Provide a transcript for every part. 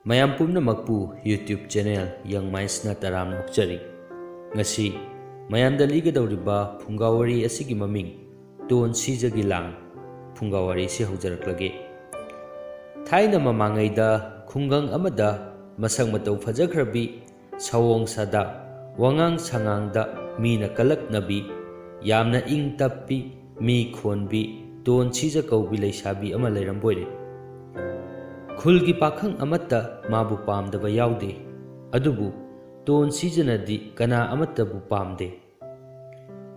ꯃꯌꯥꯝ ꯄꯨꯝꯅꯃꯛꯄꯨ YouTube channel Young Mindsꯅ ꯇꯔꯥꯝꯅ ꯑꯣꯛꯆꯔꯤ꯫ ꯉꯁꯤ ꯃꯌꯥꯝꯗ ꯂꯤꯒꯗꯧꯔꯤꯕ ꯐꯨꯡꯒꯥꯋꯥꯔꯤ ꯑꯁꯤꯒꯤ ꯃꯃꯤꯡ ꯇꯣꯟ ꯁꯤꯖꯒꯤ ꯂꯥꯡ ꯐꯨꯡꯒꯥꯋꯥꯔꯤꯁꯤ ꯍꯧꯖꯔꯛꯂꯒꯦ꯫ ꯊꯥꯏꯅ ꯃꯃꯥꯡꯉꯩꯗ ꯈꯨꯡꯒꯪ ꯑꯃꯗ ꯃꯁꯛ ꯃꯇꯧ ꯐꯖꯈ꯭ꯔꯕꯤ ꯁꯑꯣꯡ ꯁꯥꯗ ꯋꯥꯉꯥꯡ ꯁꯉꯥꯡꯗ ꯃꯤꯅ ꯀꯜꯂꯛꯅꯕꯤ ꯌꯥꯝꯅ ꯏꯪ ꯇꯞꯄꯤ ꯃꯤ ꯈꯣꯟꯕꯤ ꯇꯣꯟ ꯁꯤꯖ ꯀꯧꯕꯤ ꯂꯩꯁꯥꯕꯤ ꯑꯃ ꯂꯩꯔꯝꯕꯣꯏꯔꯦ꯫ ꯈꯨꯜꯒꯤ ꯄꯥꯈꯪ ꯑꯃꯠꯇ ꯃꯥꯕꯨ ꯄꯥꯝꯗꯕ ꯌꯥꯎꯗꯦ, ꯑꯗꯨꯕꯨ ꯇꯣꯟ ꯁꯤꯖꯅꯗꯤ ꯀꯅꯥ ꯑꯃꯠꯇꯕꯨ ꯄꯥꯝꯗꯦ꯫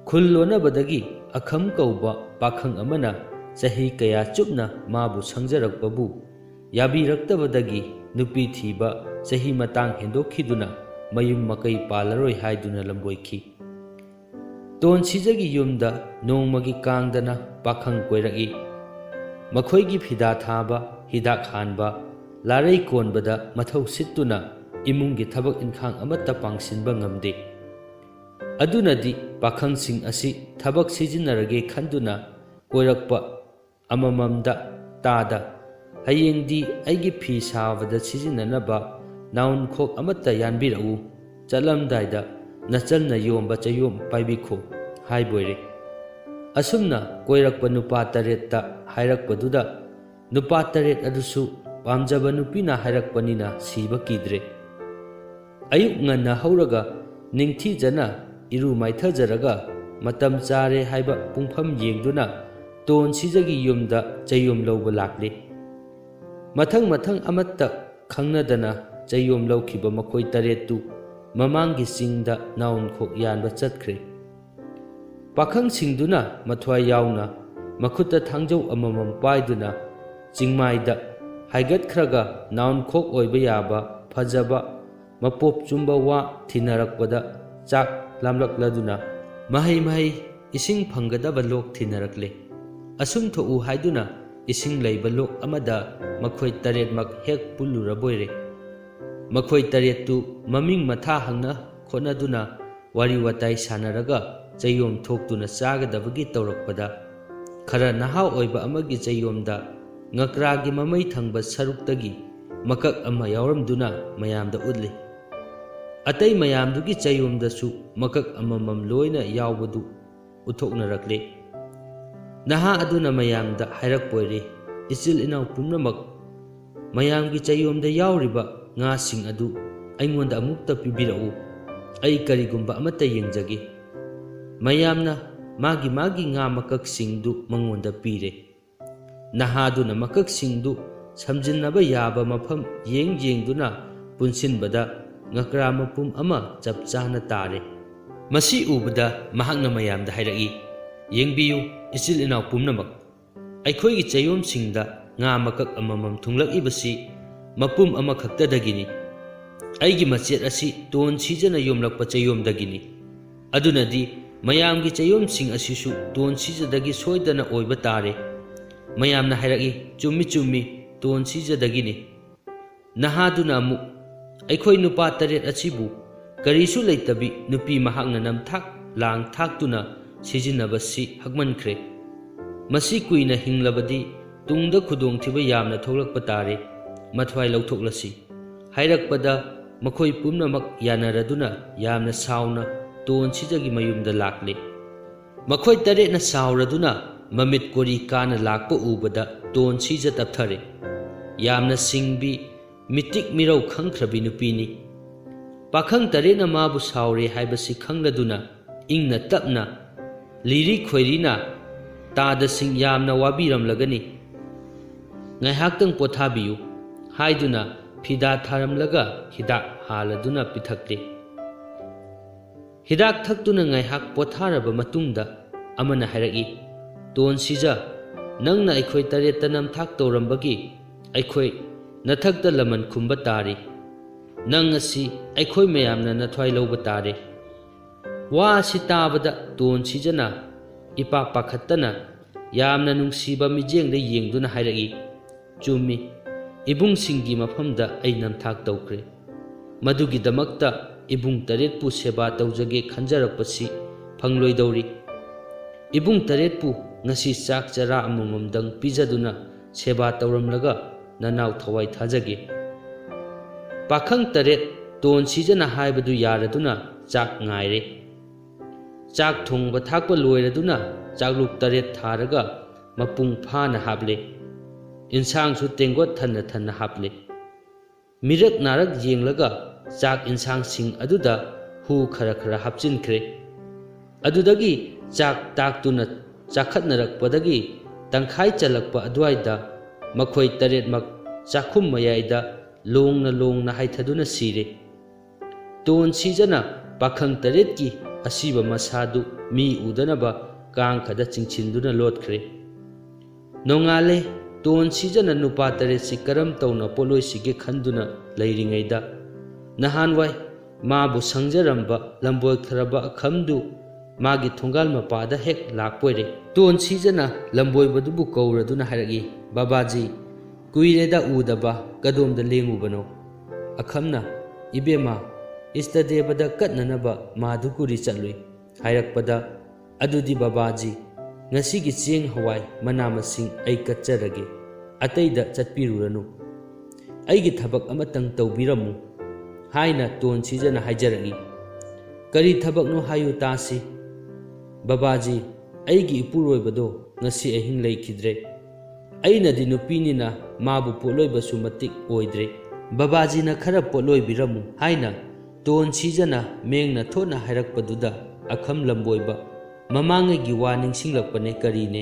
ꯈꯨꯜ ꯂꯣꯟꯅꯕꯗꯒꯤ ꯑꯈꯝ ꯀꯧꯕ ꯄꯥꯈꯪ ꯑꯃꯅ ꯆꯍꯤ ꯀꯌꯥ ꯆꯨꯞꯅ ꯃꯥꯕꯨ ꯁꯪꯖꯔꯛꯄꯕꯨ ꯌꯥꯕꯤꯔꯛꯇꯕꯗꯒꯤ ꯅꯨꯄꯤ ꯊꯤꯕ ꯆꯍꯤ ꯃꯇꯥꯡ ꯍꯦꯟꯗꯣꯛꯈꯤꯗꯨꯅ ꯃꯌꯨꯝ ꯃꯀꯩ ꯄꯥꯜꯂꯔꯣꯏ ꯍꯥꯏꯗꯨꯅ ꯂꯝꯕꯣꯏꯈꯤ꯫ ꯇꯣꯟ ꯁꯤꯖꯒꯤ ꯌꯨꯝꯗ ꯅꯣꯡꯃꯒꯤ ꯀꯥꯡꯗꯅ ꯄꯥꯈꯪ ꯀꯣꯏꯔꯛꯏ꯫ ꯃꯈꯣꯏꯒꯤ ꯐꯤꯗꯥ ꯊꯥꯕ, ꯍꯤꯗꯥꯛ ꯍꯥꯟꯕ, ꯂꯥꯔꯩ ꯀꯣꯟꯕꯗ ꯃꯊꯧ ꯁꯤꯠꯇꯨꯅ ꯏꯃꯨꯡꯒꯤ ꯊꯕꯛ ꯏꯟꯈꯥꯡ ꯑꯃꯠꯇ ꯄꯥꯡꯁꯤꯟꯕ ꯉꯝꯗꯦ꯫ ꯑꯗꯨꯅꯗꯤ ꯄꯥꯈꯪꯁꯤꯡ ꯑꯁꯤ ꯊꯕꯛ ꯁꯤꯖꯤꯟꯅꯔꯒꯦ ꯈꯟꯗꯨꯅ ꯀꯣꯏꯔꯛꯄ ꯑꯃꯃꯝꯗ ꯇꯥꯗ ꯍꯌꯦꯡꯗꯤ ꯑꯩꯒꯤ ꯐꯤ ꯁꯥꯕꯗ ꯁꯤꯖꯤꯟꯅꯅꯕ ꯅꯥꯎꯟꯈꯣꯛ ꯑꯃꯠꯇ ꯌꯥꯟꯕꯤꯔꯛꯎ, ꯆꯠꯂꯝꯗꯥꯏꯗ ꯅꯆꯜꯅ ꯌꯣꯝꯕ ꯆꯌꯣꯝ ꯄꯥꯏꯕꯤꯈꯣ ꯍꯥꯏꯕꯣꯏꯔꯦ꯫ ꯑꯁꯨꯝꯅ ꯀꯣꯏꯔꯛꯄ ꯅꯨꯄꯥ 8ꯇ ꯍꯥꯏꯔꯛꯄꯗꯨꯗ ꯅꯨꯄꯥ 8 ꯑꯗꯨꯁꯨ ꯄꯥꯝꯖꯕ ꯅꯨꯄꯤꯅ ꯍꯥꯏꯔꯛꯄꯅꯤꯅ ꯁꯤꯕ ꯀꯤꯗ꯭ꯔꯦ꯫ ꯑꯌꯨꯛ ꯉꯟꯅ ꯍꯧꯔꯒ ꯅꯤꯡꯊꯤꯖꯅ ꯏꯔꯨ ꯃꯥꯏꯊꯖꯔꯒ ꯃꯇꯝ ꯆꯥꯔꯦ ꯍꯥꯏꯕ ꯄꯨꯡꯐꯝ ꯌꯦꯡꯗꯨꯅ ꯇꯣꯟ ꯁꯤꯖꯒꯤ ꯌꯨꯝꯗ ꯆꯌꯣꯝ ꯂꯧꯕ ꯂꯥꯛꯂꯦ꯫ ꯃꯊꯪ ꯑꯃꯠꯇ ꯈꯪꯅꯗꯅ ꯆꯌꯣꯝ ꯂꯧꯈꯤꯕ ꯃꯈꯣꯏ 8ꯇꯨ ꯃꯃꯥꯡꯒꯤ ꯆꯤꯡꯗ ꯅꯥꯎꯟꯈꯣꯛ ꯌꯥꯟꯕ ꯆꯠꯈ꯭ꯔꯦ꯫ ꯄꯥꯈꯪꯁꯤꯡꯗꯨꯅ ꯃꯊ꯭ꯋꯥꯏ ꯌꯥꯎꯅ ꯃꯈꯨꯠꯇ ꯊꯥꯡꯖꯧ ꯑꯃꯃꯝ ꯄꯥꯏꯗꯨꯅ ꯆꯤꯡꯃꯥꯏꯗ ꯍꯥꯏꯒꯠꯈ꯭ꯔꯒ ꯅꯥꯎꯟꯈꯣꯛ ꯑꯣꯏꯕ ꯌꯥꯕ ꯐꯖꯕ ꯃꯄꯣꯞ ꯆꯨꯝꯕ ꯋꯥ ꯊꯤꯅꯔꯛꯄꯗ ꯆꯥꯛ ꯂꯥꯝꯂꯛꯂꯗꯨꯅ ꯃꯍꯩ ꯏꯁꯤꯡ ꯐꯪꯒꯗꯕ ꯂꯣꯛ ꯊꯤꯅꯔꯛꯂꯦ꯫ ꯑꯁꯨꯝ ꯊꯣꯛꯎ ꯍꯥꯏꯗꯨꯅ ꯏꯁꯤꯡ ꯂꯩꯕ ꯂꯣꯛ ꯑꯃꯗ ꯃꯈꯣꯏ 8ꯃꯛ ꯍꯦꯛ ꯄꯨꯜꯂꯨꯔꯕꯣꯏꯔꯦ꯫ ꯃꯈꯣꯏ 8ꯇꯨ ꯃꯃꯤꯡ ꯃꯊꯥ ꯍꯪꯅ ꯈꯣꯠꯅꯗꯨꯅ ꯋꯥꯔꯤ ꯋꯥꯇꯥꯏ ꯁꯥꯟꯅꯔꯒ ꯆꯌꯣꯝ ꯊꯣꯛꯇꯨꯅ ꯆꯥꯒꯗꯕꯒꯤ ꯇꯧꯔꯛꯄꯗ ꯈꯔ ꯅꯍꯥ ꯑꯣꯏꯕ ꯑꯃꯒꯤ ꯆꯌꯣꯝꯗ ꯉꯀ꯭ꯔꯥꯒꯤ ꯃꯃꯩ ꯊꯪꯕ ꯁꯔꯨꯛꯇꯒꯤ ꯃꯀꯛ ꯑꯃ ꯌꯥꯎꯔꯝꯗꯨꯅ ꯃꯌꯥꯝꯗ ꯎꯠꯂꯤ꯫ ꯑꯇꯩ ꯃꯌꯥꯝꯗꯨꯒꯤ ꯆꯌꯣꯝꯗꯁꯨ ꯃꯀꯛ ꯑꯃꯃꯝ ꯂꯣꯏꯅ ꯌꯥꯎꯕꯗꯨ ꯎꯠꯊꯣꯛꯅꯔꯛꯂꯦ꯫ ꯅꯍꯥ ꯑꯗꯨꯅ ꯃꯌꯥꯝꯗ ꯍꯥꯏꯔꯛꯄꯣꯏꯔꯦ, ꯏꯆꯤꯜ ꯏꯅꯥꯎ ꯄꯨꯝꯅꯃꯛ, ꯃꯌꯥꯝꯒꯤ ꯆꯌꯣꯝꯗ ꯌꯥꯎꯔꯤꯕ ꯉꯥꯁꯤꯡ ꯑꯗꯨ ꯑꯩꯉꯣꯟꯗ ꯑꯃꯨꯛꯇ ꯄꯤꯕꯤꯔꯛꯎ, ꯑꯩ ꯀꯔꯤꯒꯨꯝꯕ ꯑꯃꯠꯇ ꯌꯦꯡꯖꯒꯦ꯫ ꯃꯌꯥꯝꯅ ꯃꯥꯒꯤ ꯉꯥ ꯃꯀꯛꯁꯤꯡꯗꯨ ꯃꯉꯣꯟꯗ ꯄꯤꯔꯦ꯫ ꯅꯍꯥꯗꯨꯅ ꯃꯀꯛꯁꯤꯡꯗꯨ ꯁꯝꯖꯤꯟꯅꯕ ꯌꯥꯕ ꯃꯐꯝ ꯌꯦꯡꯗꯨꯅ ꯄꯨꯟꯁꯤꯟꯕꯗ ꯉꯀ꯭ꯔꯥ ꯃꯄꯨꯝ ꯑꯃ ꯆꯞ ꯆꯥꯅ ꯇꯥꯔꯦ꯫ ꯃꯁꯤ ꯎꯕꯗ ꯃꯍꯥꯛꯅ ꯃꯌꯥꯝꯗ ꯍꯥꯏꯔꯛꯏ, ꯌꯦꯡꯕꯤꯌꯨ ꯏꯆꯤꯜ ꯏꯅꯥꯎ ꯄꯨꯝꯅꯃꯛ, ꯑꯩꯈꯣꯏꯒꯤ ꯆꯌꯣꯝꯁꯤꯡꯗ ꯉꯥ ꯃꯀꯛ ꯑꯃꯃꯝ ꯊꯨꯡꯂꯛꯏꯕꯁꯤ ꯃꯄꯨꯝ ꯑꯃꯈꯛꯇꯗꯒꯤꯅꯤ꯫ ꯑꯩꯒꯤ ꯃꯆꯦꯠ ꯑꯁꯤ ꯇꯣꯟ ꯁꯤꯖꯅ ꯌꯣꯝꯂꯛꯄ ꯆꯌꯣꯝꯗꯒꯤꯅꯤ꯫ ꯑꯗꯨꯅꯗꯤ ꯃꯌꯥꯝꯒꯤ ꯆꯌꯣꯝꯁꯤꯡ ꯑꯁꯤꯁꯨ ꯇꯣꯟ ꯁꯤꯖꯗꯒꯤ ꯁꯣꯏꯗꯅ ꯑꯣꯏꯕ ꯇꯥꯔꯦ꯫ ꯃꯌꯥꯝꯅ ꯍꯥꯏꯔꯛꯏ, ꯆꯨꯝꯃꯤ, ꯇꯣꯟ ꯁꯤꯖꯗꯒꯤꯅꯤ꯫ ꯅꯍꯥꯗꯨꯅ ꯑꯃꯨꯛ, ꯑꯩꯈꯣꯏ ꯅꯨꯄꯥ 8 ꯑꯁꯤꯕꯨ ꯀꯔꯤꯁꯨ ꯂꯩꯇꯕꯤ ꯅꯨꯄꯤ ꯃꯍꯥꯛꯅ ꯅꯝꯊꯥꯛ ꯂꯥꯡ ꯊꯥꯛꯇꯨꯅ ꯁꯤꯖꯤꯟꯅꯕꯁꯤ ꯍꯛꯃꯟꯈ꯭ꯔꯦ꯫ ꯃꯁꯤ ꯀꯨꯏꯅ ꯍꯤꯡꯂꯕꯗꯤ ꯇꯨꯡꯗ ꯈꯨꯗꯣꯡꯊꯤꯕ ꯌꯥꯝꯅ ꯊꯣꯛꯂꯛꯄ ꯇꯥꯔꯦ, ꯃꯊ꯭ꯋꯥꯏ ꯂꯧꯊꯣꯛꯂꯁꯤ ꯍꯥꯏꯔꯛꯄꯗ ꯃꯈꯣꯏ ꯄꯨꯝꯅꯃꯛ ꯌꯥꯅꯔꯗꯨꯅ ꯌꯥꯝꯅ ꯁꯥꯎꯅ ꯇꯣꯟ ꯁꯤꯖꯒꯤ ꯃꯌꯨꯝꯗ ꯂꯥꯛꯂꯦ꯫ ꯃꯈꯣꯏ 8ꯅ ꯁꯥꯎꯔꯗꯨꯅ ꯃꯃꯤꯠ ꯀꯣꯔꯤ ꯀꯥꯅ ꯂꯥꯛꯄ ꯎꯕꯗ ꯇꯣꯟ ꯁꯤꯖ ꯇꯞꯊꯔꯦ꯫ ꯌꯥꯝꯅ ꯁꯤꯡꯕꯤ, ꯃꯤꯇꯤꯛ ꯃꯤꯔꯧ ꯈꯪꯈ꯭ꯔꯕꯤ ꯅꯨꯄꯤꯅꯤ꯫ ꯄꯥꯈꯪ 8ꯅ ꯃꯥꯕꯨ ꯁꯥꯎꯔꯦ ꯍꯥꯏꯕꯁꯤ ꯈꯪꯂꯗꯨꯅ ꯏꯪꯅ ꯇꯞꯅ, ꯂꯤꯔꯤ ꯈꯣꯏꯔꯤꯅ, ꯇꯥꯗꯁꯤꯡ ꯌꯥꯝꯅ ꯋꯥꯕꯤꯔꯝꯂꯒꯅꯤ, ꯉꯥꯏꯍꯥꯛꯇꯪ ꯄꯣꯊꯥꯕꯤꯌꯨ ꯍꯥꯏꯗꯨꯅ ꯐꯤꯗꯥ ꯊꯥꯔꯝꯂꯒ ꯍꯤꯗꯥꯛ ꯍꯥꯜꯂꯗꯨꯅ ꯄꯤꯊꯛꯂꯦ꯫ ꯍꯤꯗꯥꯛ ꯊꯛꯇꯨꯅ ꯉꯥꯏꯍꯥꯛ ꯄꯣꯊꯥꯔꯕ ꯃꯇꯨꯡꯗ ꯑꯃꯅ ꯍꯥꯏꯔꯛꯏ, ꯇꯣꯟ ꯁꯤꯖ, ꯅꯪꯅ ꯑꯩꯈꯣꯏ 8ꯇ ꯅꯝꯊꯥꯛ ꯇꯧꯔꯝꯕꯒꯤ ꯑꯩꯈꯣꯏ ꯅꯊꯛꯇ ꯂꯃꯟ ꯈꯨꯝꯕ ꯇꯥꯔꯤ꯫ ꯅꯪ ꯑꯁꯤ ꯑꯩꯈꯣꯏ ꯃꯌꯥꯝꯅ ꯅꯊ꯭ꯋꯥꯏ ꯂꯧꯕ ꯇꯥꯔꯦ꯫ ꯋꯥ ꯑꯁꯤ ꯇꯥꯕꯗ ꯇꯣꯟ ꯁꯤꯖꯅ ꯏꯄꯥꯛ ꯄꯥꯈꯠꯇꯅ ꯌꯥꯝꯅ ꯅꯨꯡꯁꯤꯕ ꯃꯤꯠꯌꯦꯡꯗ ꯌꯦꯡꯗꯨꯅ ꯍꯥꯏꯔꯛꯏ, ꯆꯨꯝꯃꯤ, ꯏꯕꯨꯡꯁꯤꯡꯒꯤ ꯃꯐꯝꯗ ꯑꯩ ꯅꯝꯊꯥꯛ ꯇꯧꯈ꯭ꯔꯦ꯫ ꯃꯗꯨꯒꯤꯗꯃꯛꯇ ꯏꯕꯨꯡ 8ꯄꯨ ꯁꯦꯕꯥ ꯇꯧꯖꯒꯦ ꯈꯟꯖꯔꯛꯄꯁꯤ ꯐꯪꯂꯣꯏꯗꯧꯔꯤ꯫ ꯏꯕꯨꯡ 8ꯄꯨ ꯉꯁꯤ ꯆꯥꯛ ꯆꯔꯥ ꯑꯃꯃꯝꯗꯪ ꯄꯤꯖꯗꯨꯅ ꯁꯦꯕꯥ ꯇꯧꯔꯝꯂꯒ ꯅꯅꯥꯎ ꯊꯋꯥꯏ ꯊꯥꯖꯒꯦ꯫ पाखंग तरेट तोन सिजना हाइबदु यारदुना चाक ngaire चाक थोंगबा थाकपा लोइरदुना चाकलुक तरेट थारगा मपुंग फाना हाबले इंसांग सु तेंगोत थन्ना थन्ना हाबले मिरक नारक येंगलगा चाक इंसांग सिंग अदुदा हु खरा खरा हापचिनख्रे अदुदगी चाक ताकतुना चाखतनरकपदगी तंखाई चलकपा अद्वाइदा मखोई तरेटमक चाखुम मयाइदा लोंगना हाइथदुना सिरे तोन सिजना पाखंग तरेटकी असीबा मसादु मी उदनबा कांखदा चिंचिंदुना लोटख्रे नोंगाले तोन सिजना नुपा तरेटसि करम तौना पोलोइसिगे खंदुना लैरिङैदा नहानवाई माबु संजरंबा लंबोइथरबा अखमदु मागी थोंगाल मपादा हेक लाकपोइरे तोन सिजना लंबोइबदुबु कौरदुना हारगी बाबाजी कुइरेदा उदबा कदोमदा लेंगुबनो अखमना इबेमा इष्टदेवदा कटननबा माधुकुरी चलुई हायरकपदा अदुदी बाबाजी ngasiगी चेंग हवाई मना मसिंग आई कच्चरगे अतैदा चटपिरुरनु आईगी थबक अमतंग तौबिरमु हाइना तोन सिजना हाइजरगी करी थबकनो हायु तासी बाबाजी आईगी इपुरोइबदो ngasi अहिंग लैखिद्रे अइनदि नुपीनिना माबु पोलोइबसु मतिक ओइद्रे बाबाजीना खरा पोलोइबिरमु हाइना तोन सिजना मेंगना थोना हायरकपदुदा अखम लंबोइबा ममांगगी वा निंगसिंगलकपने करीने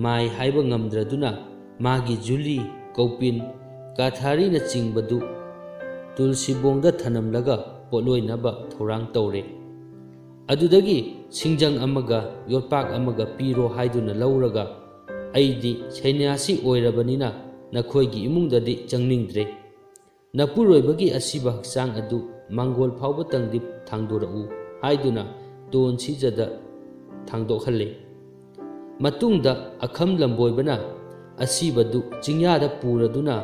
माई हाइबा ngamद्रदुना मागी जुली कौपिन काथारीना चिंगबदु तुलसीबोंगदा थनमलगा पोलोइनबा थौरांग तौरे अदुदगी सिंजंग अमगा योरपाक अमगा पीरो हाइदुना लौरगा अइदी सैन्यासी ओइरबनिना नखोइगी इमुंगददि चंगनिंद्रे नपुरोइबगी असिबा हक्चांग अदु मंगोल फावबतंगदि थांदोरउ हाइदुना तोन सिजदा थांदोखले मतुंगदा अखम लंबोइबना असिबदु चिंयादा पुरदुना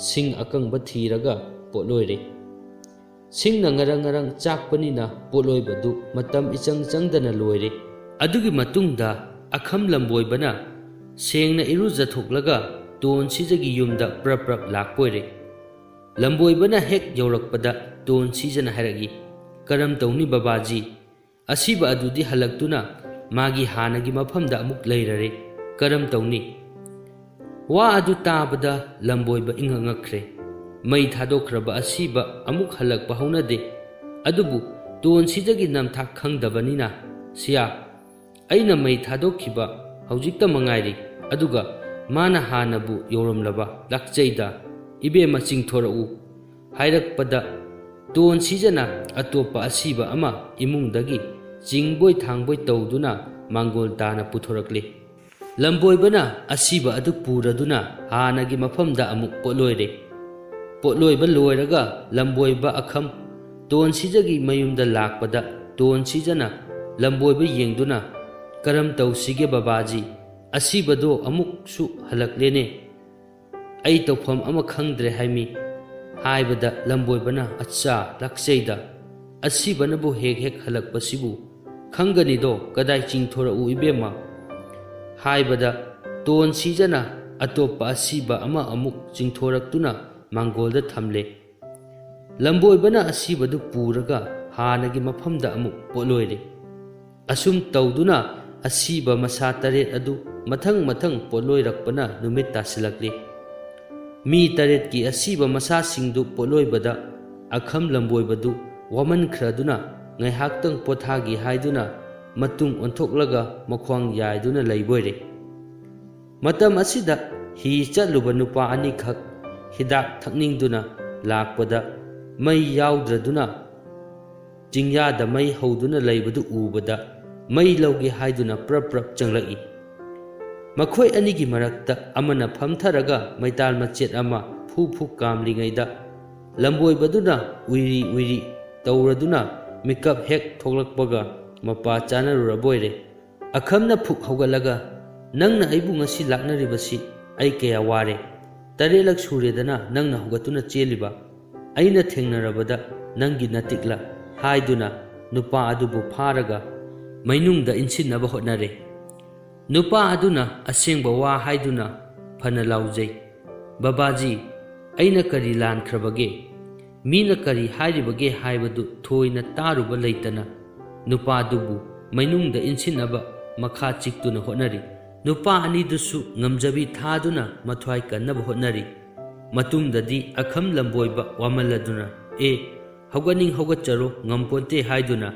सिंग अकंगबा थीरगा पोलोइरे सिंगना ngarang चाकपनिना पोलोइबदु मतम इचंग चंगदना लोइरे अदुगी मतुंगदा अखम लंबोइबना सेंगना इरुजथोकलगा तोन सिजगी युमदा प्रप लाकपोइरे लंबोइबना हेक यौरकपदा तोन सिजना हारगी करम तौनी बाबाजी असिबा अदुदी हलक्तुना मागी हानगी मफमदा अमुक लैररे करम तौनी वा अदु ताबदा लंबोइबा इंगंगखरे मई थादोखरबा असिबा अमुक हलकपा हौनदे अदुबु तोन सिजगी नमथाक खंगदबनिना सिया अइना मई थादोखिबा हौजिकता मंगाइरी अदुगा माना हानबु यौरमलबा लाकचैदा इबेमा चिंगथोरउ हायरकपदा तोन सिजना अतोपा असिबा अमा इमुंगदगी चिंगबोय थांगबोय तौदुना मांगोल ताना पुथोरकले लंबोइबना असिबा अदु पुरदुना हानगी मफमदा अमुक पोलोइरे पोलोइबा लोइरगा लंबोइबा अखम तोन सिजगी मयुमदा लाकपदा तोन सिजना लंबोइबा येंगदुना करम तौसिगे बाबाजी असिबदो अमुकसु हलकलेने आई तौफम अमा खंगद्रे हाइमी हाइबदा लंबोइबना अच्छा लाकचैदा असिबनबु हेक हेक हलकपसिबु खंगनिदो कदाई चिंगथोरउ इबेमा हाइबदा तोन सिजना अतोपा असिबा अमा अमुक चिंगथोरक्तुना मांगोलदा थमले लंबोइबना असिबदु पुरगा हानगी मफमदा अमुक पोलोइरे असुम तौदुना असिबा मसा तरेट अदु मथंग मथंग पोलोइरकपना नुमित तासिलकले मी तरेट की असिबा मसा सिंगदु पोलोइबदा अखम लंबोइबदु वमन खरदुना ngaihaktang pothagi haiduna matung onthokलाga मख्वांग याइदुना लैबोइरे matam asida hi chatluba nupa ani khak hidak thakningduna lakpada mai yaudraduna jingya da mai houduna laibadu ubada mai lauge haiduna prap changlai makhoi ani gi marakta amana phamtharaga maital machet ama phu kamlingaida lamboi baduna uiri tauraduna mikap hek thoklakpaga mapa chanaruraboire akhamna phuk hogalaga nangna aibu ngasi laknaribasi ai kaya ware tarelak suredana nangna hogatuna cheliba aina thengnarabada nangi natikla haiduna nupa adubu pharaga mainungda insinaba hotnare nupa aduna asengba wa haiduna phana laujai babaji aina kari lan khrabage Meena करी हाइरिबगे हाइबदु थोइना तारुबा लेतना नुपादुबु मैनुंगदा इंसिनबा मखा चिक्तुना honorary नुपा अनिदुसु ngamjabi थादुना मथ्वाई कन्नब honorary मतुंगददी अखम लंबोइबा वामलदुना ए हौगनिंग हौगचरो ngamponte हाइदुना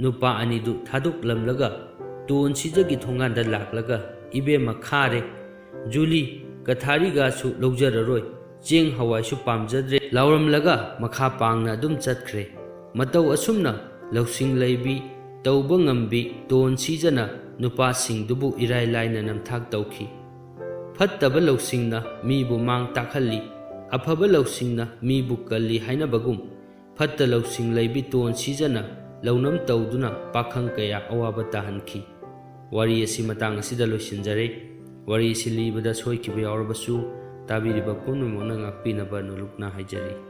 नुपा अनिदु थादुक लमलगा तोन सिजगी थोंगांदा लाक्लगा इबे मखारे जुली कथारीगासु लौजररोय Cheng हवाइसु पामजद्रे लाउरमलगा मखा पांगना दुम चतख्रे मतौ असुमना लौसिंग लैबी तौबा ngambi तोन सिजना नुपा सिंगदुबु इराय लाइना नमथाक तौखी फत्तबा लौसिंगना मीबु मांग ताखल्ली अफबा लौसिंगना मीबु कल्ली हाइनबगुम फत्त लौसिंग लैबी तोन सिजना लौनम तौदुना पाखंग कया अवाबा ताहनखी वारी असि मतांग असिदा लोइसिनजरे वारी सिलीबदा सोइखिबा यावरबसु ताबिरिबा पुनमोना ngakpinaba नुलुकना हाइजरी।